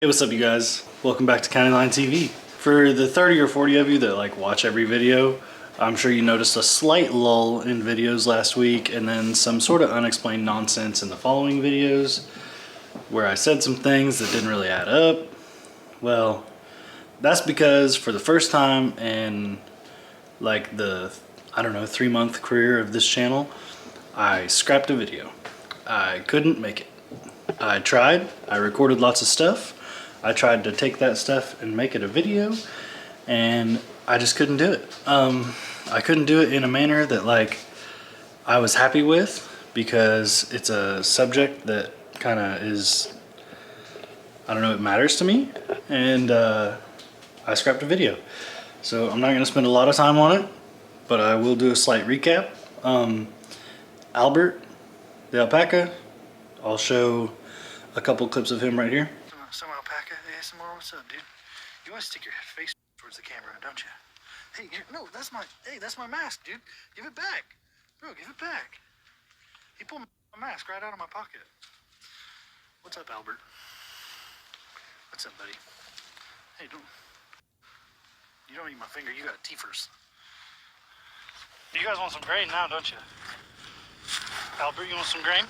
Hey, what's up you guys? Welcome back to CountyLine TV. For the 30 or 40 of you that watch every video, I'm sure you noticed a slight lull in videos last week and then some sort of unexplained nonsense in the following videos where I said some things that didn't really add up. Well, that's because for the first time in the, 3-month career of this channel, I scrapped a video. I couldn't make it. I tried, I recorded lots of stuff. I tried to take that stuff and make it a video, and I just couldn't do it. I couldn't do it in a manner that I was happy with, because it's a subject that kind of is, it matters to me, and I scrapped a video. So I'm not going to spend a lot of time on it, but I will do a slight recap. Albert, the alpaca, I'll show a couple clips of him right here. Some alpaca ASMR, what's up, dude? You want to stick your face towards the camera, don't you? Hey, no, that's my mask, dude. Give it back. Bro, give it back. He pulled my mask right out of my pocket. What's up, Albert? What's up, buddy? Hey, you don't eat my finger, you got teethers. You guys want some grain now, don't you? Albert, you want some grain?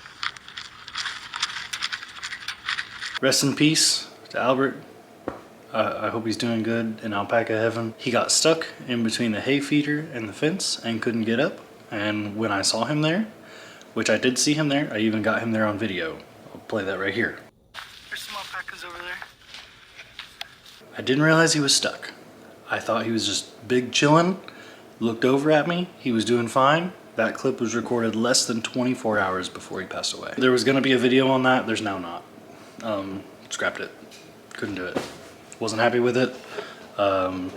Rest in peace to Albert. I hope he's doing good in alpaca heaven. He got stuck in between the hay feeder and the fence and couldn't get up. And when I saw him there, which I did see him there, I even got him there on video. I'll play that right here. There's some alpacas over there. I didn't realize he was stuck. I thought he was just big chillin', looked over at me, he was doing fine. That clip was recorded less than 24 hours before he passed away. There was gonna be a video on that, there's now not. Scrapped it. Couldn't do it. Wasn't happy with it. Couldn't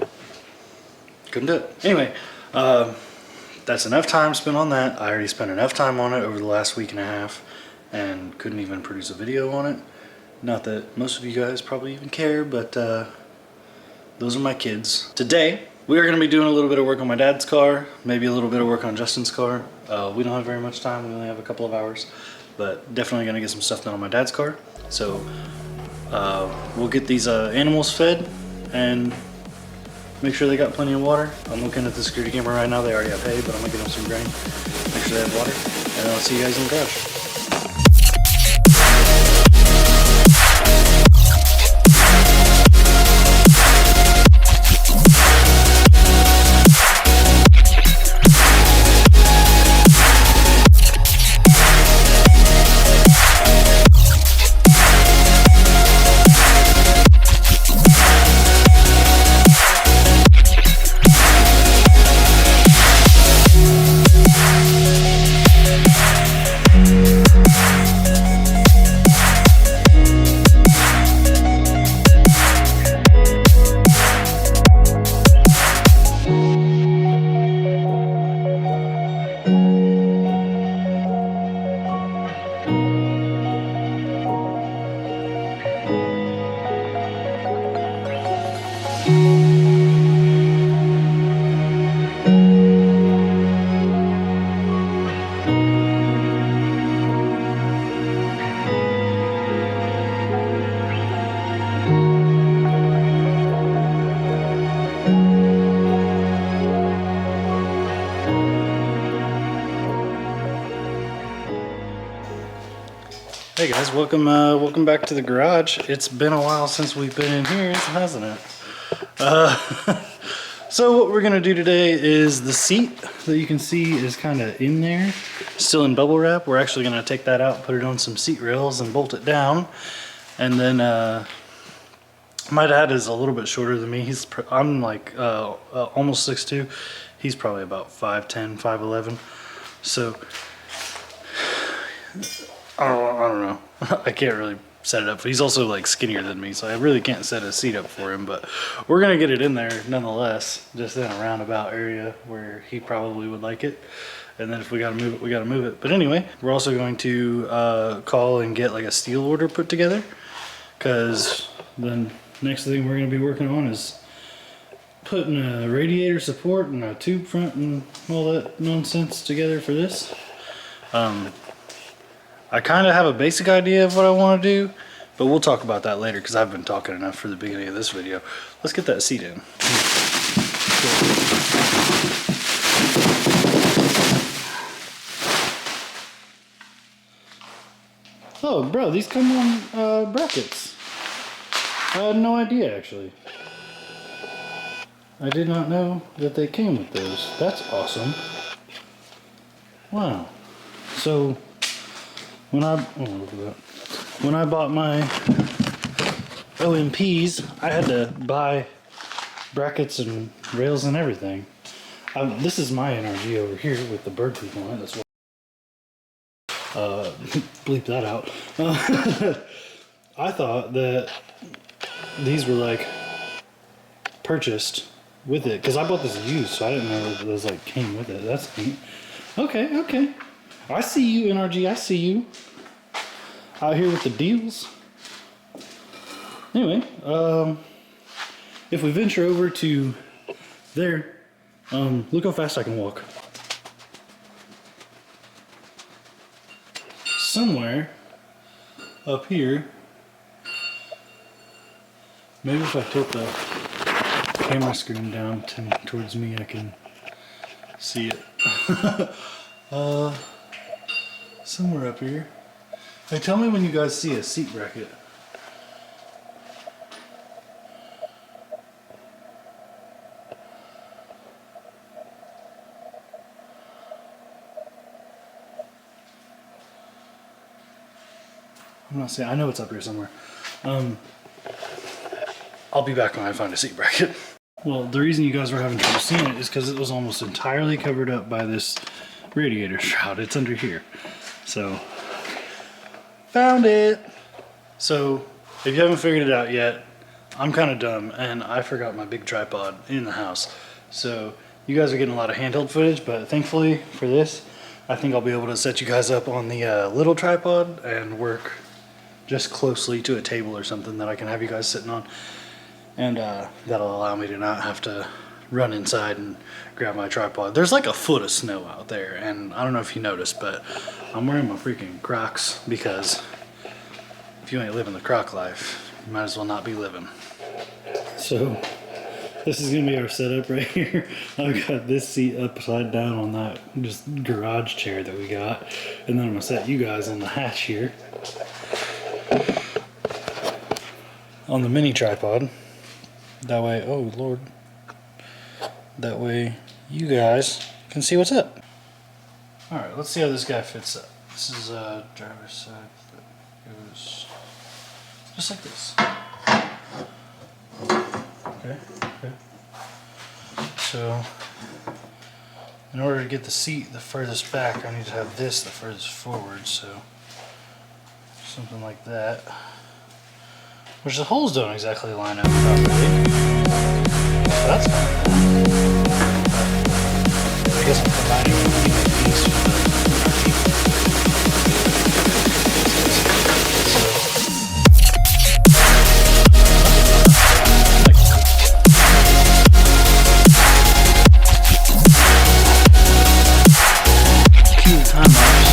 do it. Anyway, that's enough time spent on that. I already spent enough time on it over the last week and a half and couldn't even produce a video on it. Not that most of you guys probably even care, but those are my kids. Today, we are going to be doing a little bit of work on my dad's car, maybe a little bit of work on Justin's car. We don't have very much time. We only have a couple of hours, but definitely going to get some stuff done on my dad's car. So we'll get these animals fed and make sure they got plenty of water. I'm looking at the security camera right now. They already have hay, but I'm gonna get them some grain, make sure they have water, and I'll see you guys in the garage. Hey guys, welcome back to the garage. It's been a while since we've been in here, hasn't it? So what we're gonna do today is the seat that you can see is kind of in there, still in bubble wrap. We're actually gonna take that out, put it on some seat rails and bolt it down. And then my dad is a little bit shorter than me. I'm almost 6'2". He's probably about 5'10", 5'11". So I don't know. I can't really set it up. He's also skinnier than me, so I really can't set a seat up for him, but we're gonna get it in there nonetheless, just in a roundabout area where he probably would like it. And then if we gotta move it, we gotta move it. But anyway, we're also going to call and get a steel order put together, because the next thing we're gonna be working on is putting a radiator support and a tube front and all that nonsense together for this. I kind of have a basic idea of what I want to do, But we'll talk about that later because I've been talking enough for the beginning of this video. Let's get that seat in. Oh, bro, these come on brackets. I had no idea, actually. I did not know that they came with those. That's awesome. Wow. So, when I bought my OMPs, I had to buy brackets and rails and everything. This is my NRG over here with the bird poop on it. That's what. Bleep that out. I thought that these were like purchased with it because I bought this used, so I didn't know that those like came with it. That's neat. Okay, okay. I see you, NRG. I see you out here with the deals. Anyway, if we venture over to there, look how fast I can walk. Somewhere up here, maybe if I tilt the camera screen down towards me, I can see it. Somewhere up here. Hey, tell me when you guys see a seat bracket. I'm not saying, I know it's up here somewhere. I'll be back when I find a seat bracket. Well, the reason you guys were having trouble seeing it is because it was almost entirely covered up by this radiator shroud. It's under here. So, found it. So, if you haven't figured it out yet, I'm kind of dumb and I forgot my big tripod in the house. So, you guys are getting a lot of handheld footage, but thankfully for this, I think I'll be able to set you guys up on the little tripod and work just closely to a table or something that I can have you guys sitting on, and that'll allow me to not have to run inside and grab my tripod. There's like a foot of snow out there, and I don't know if you noticed, but I'm wearing my freaking Crocs because if you ain't living the Croc life, you might as well not be living. So this is gonna be our setup right here. I've got this seat upside down on that just garage chair that we got, and then I'm gonna set you guys on the hatch here on the mini tripod. That way, oh Lord, that way you guys can see what's up. All right, let's see how this guy fits up. This is a driver's side that goes just like this. Okay, okay. So, in order to get the seat the furthest back, I need to have this the furthest forward, so something like that. Which the holes don't exactly line up properly. So that's not bad. I guess I'm combining with the piece with the cute time lapse.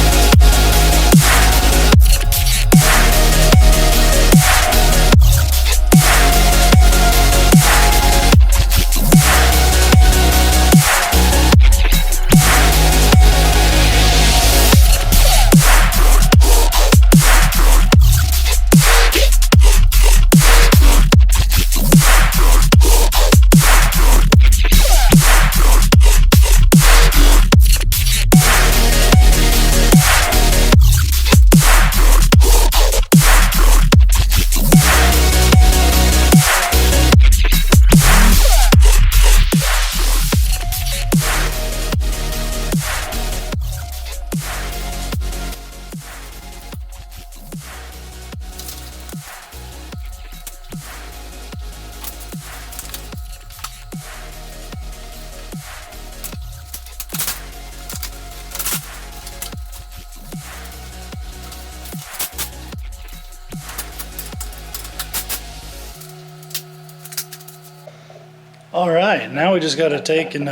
All right, now we just got to take and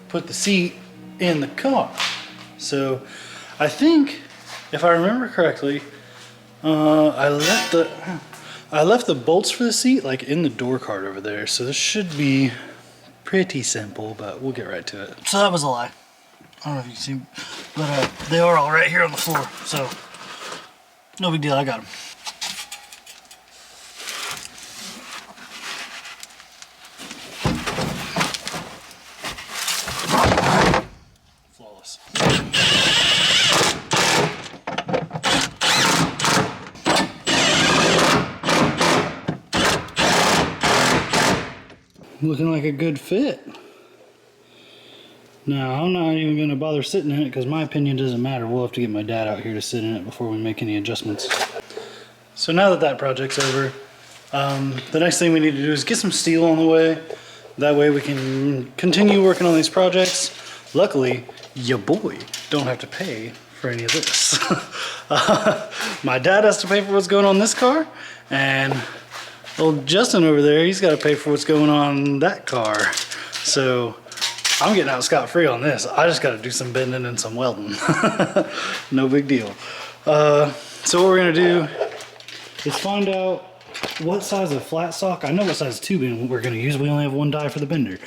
put the seat in the car. So I think, if I remember correctly, I left the bolts for the seat like in the door card over there, so this should be pretty simple, but we'll get right to it. So that was a lie. I don't know if you can see, but they are all right here on the floor, so no big deal. I got them. Flawless. Looking like a good fit. Now, I'm not even going to bother sitting in it because my opinion doesn't matter. We'll have to get my dad out here to sit in it before we make any adjustments. So now that that project's over, the next thing we need to do is get some steel on the way. That way we can continue working on these projects. Luckily, your boy don't have to pay for any of this. My dad has to pay for what's going on in this car, and old Justin over there, he's got to pay for what's going on in that car. So I'm getting out scot-free on this. I just got to do some bending and some welding. No big deal. So what we're going to do is find out what size of flat stock. I know what size tubing we're going to use. We only have one die for the bender.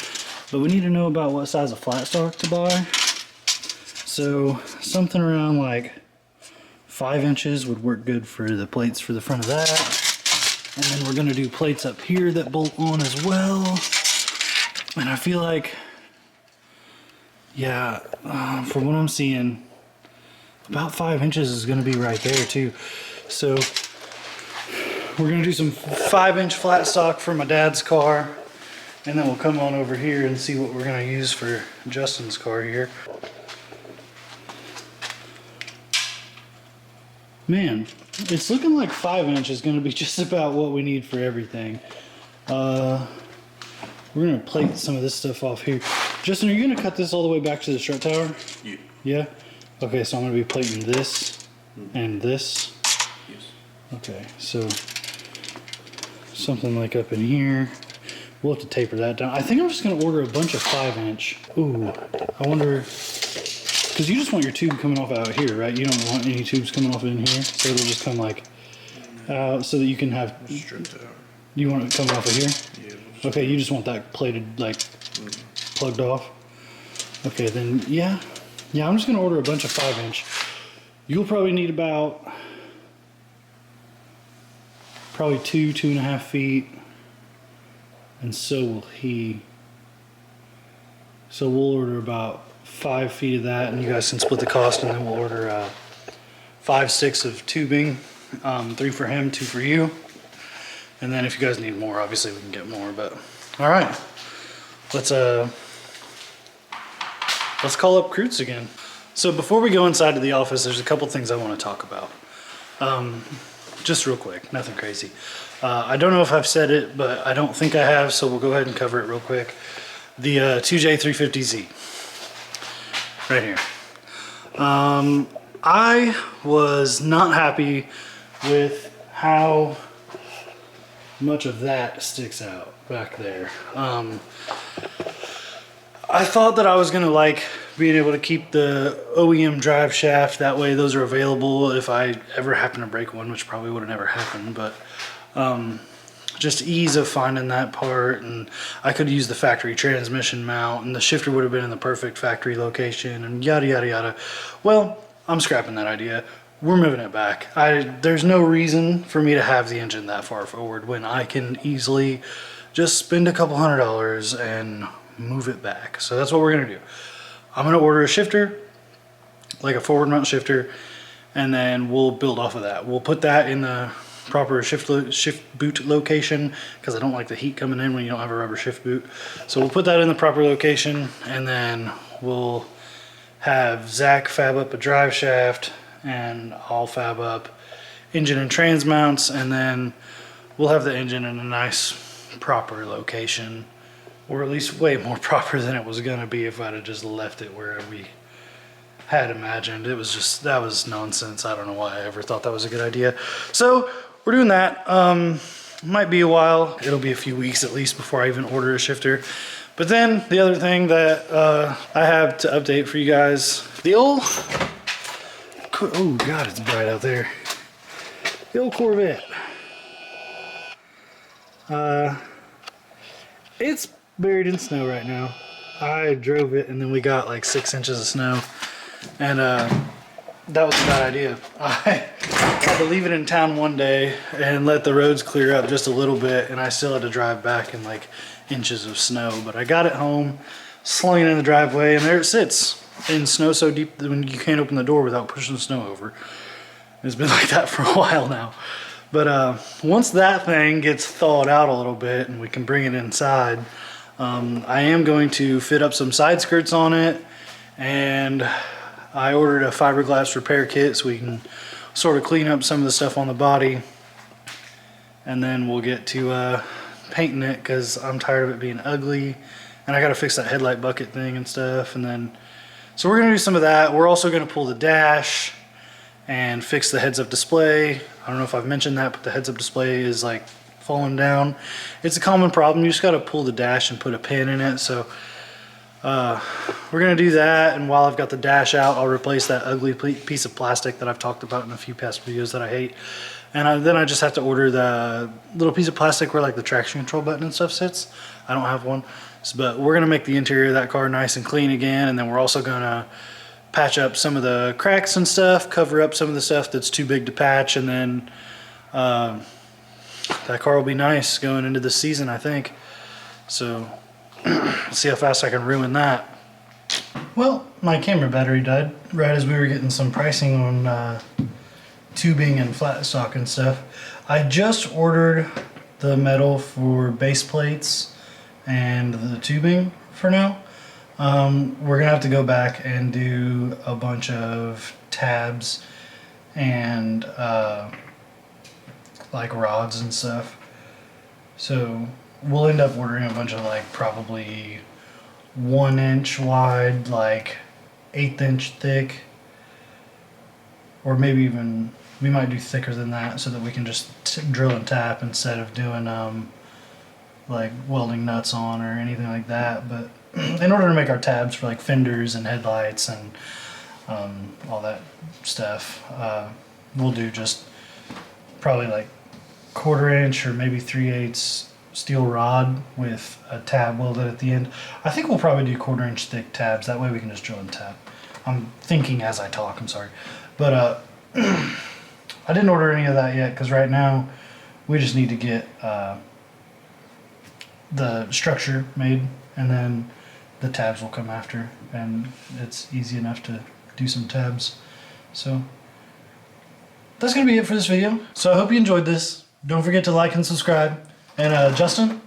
But we need to know about what size of flat stock to buy. So something around like 5 inches would work good for the plates for the front of that. And then we're going to do plates up here that bolt on as well. And I feel like, yeah, from what I'm seeing, about 5 inches is going to be right there too. So we're going to do some 5-inch flat stock for my dad's car, and then we'll come on over here and see what we're going to use for Justin's car here. Man, it's looking like 5-inch is going to be just about what we need for everything. We're going to plate some of this stuff off here. Justin, are you going to cut this all the way back to the strut tower? Yeah. Yeah? Okay, so I'm going to be plating this and this. Yes. Okay, so something like up in here. We'll have to taper that down. I think I'm just going to order a bunch of 5-inch. Ooh, I wonder, because you just want your tube coming off out here, right? You don't want any tubes coming off in here, so it'll just come like out so that you can have. You want it coming off of here? Yeah. Okay, you just want that plated, like, plugged off? Okay, then, yeah. Yeah, I'm just going to order a bunch of 5-inch. You'll probably need about, probably 2.5 feet. And so will he. So we'll order about 5 feet of that, and you guys can split the cost, and then we'll order 5 sticks of tubing. 3 for him, 2 for you. And then if you guys need more, obviously we can get more, but all right. Let's call up Kreutz again. So before we go inside to the office, there's a couple things I want to talk about. Just real quick, nothing crazy. I don't know if I've said it, but I don't think I have, so we'll go ahead and cover it real quick. The 2J350Z, right here. I was not happy with how much of that sticks out back there. I thought that I was gonna like being able to keep the OEM drive shaft, that way those are available if I ever happen to break one, which probably would have never happened, but just ease of finding that part, and I could use the factory transmission mount, and the shifter would have been in the perfect factory location, and yada yada yada. Well, I'm scrapping that idea. We're moving it back. There's no reason for me to have the engine that far forward when I can easily just spend a couple $100 and move it back. So that's what we're gonna do. I'm gonna order a shifter, like a forward mount shifter, and then we'll build off of that. We'll put that in the proper shift boot location, because I don't like the heat coming in when you don't have a rubber shift boot. So we'll put that in the proper location, and then we'll have Zach fab up a drive shaft, and I'll fab up engine and trans mounts, and then we'll have the engine in a nice proper location, or at least way more proper than it was gonna be if I'd have just left it where we had imagined. It was just, that was nonsense. I don't know why I ever thought that was a good idea. So we're doing that. Might be a while. It'll be a few weeks at least before I even order a shifter. But then the other thing that I have to update for you guys, the old, oh God, it's bright out there. The old Corvette. It's buried in snow right now. I drove it and then we got like 6 inches of snow. And that was a bad idea. I had to leave it in town one day and let the roads clear up just a little bit, and I still had to drive back in like inches of snow. But I got it home, slung it in the driveway, and there it sits in snow so deep that when you can't open the door without pushing the snow over. It's been like that for a while now. But once that thing gets thawed out a little bit and we can bring it inside, I am going to fit up some side skirts on it, and I ordered a fiberglass repair kit so we can sort of clean up some of the stuff on the body, and then we'll get to painting it because I'm tired of it being ugly, and I got to fix that headlight bucket thing and stuff. And then so we're gonna do some of that. We're also gonna pull the dash and fix the heads-up display. I don't know if I've mentioned that, but the heads-up display is like falling down. It's a common problem. You just got to pull the dash and put a pin in it. So we're gonna do that, and while I've got the dash out, I'll replace that ugly piece of plastic that I've talked about in a few past videos that I hate. And then I just have to order the little piece of plastic where like the traction control button and stuff sits. I don't have one, but we're gonna make the interior of that car nice and clean again, and then we're also gonna patch up some of the cracks and stuff, cover up some of the stuff that's too big to patch, and then that car will be nice going into the season, I think. So see how fast I can ruin that. Well, my camera battery died right as we were getting some pricing on tubing and flat stock and stuff. I just ordered the metal for base plates and the tubing for now. We're gonna have to go back and do a bunch of tabs and like rods and stuff. So we'll end up ordering a bunch of like probably 1 inch wide, like 1/8 inch thick, or maybe even we might do thicker than that so that we can just drill and tap instead of doing like welding nuts on or anything like that. But in order to make our tabs for like fenders and headlights and all that stuff, we'll do just probably like 1/4 inch or maybe 3/8 steel rod with a tab welded at the end. I think we'll probably do 1/4 inch thick tabs. That way we can just drill and tap. I'm thinking as I talk, I'm sorry. But I didn't order any of that yet because right now we just need to get the structure made, and then the tabs will come after, and it's easy enough to do some tabs. So that's gonna be it for this video. So I hope you enjoyed this. Don't forget to like and subscribe. And Justin?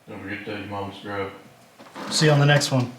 Don't forget to tell your mom to subscribe. See you on the next one.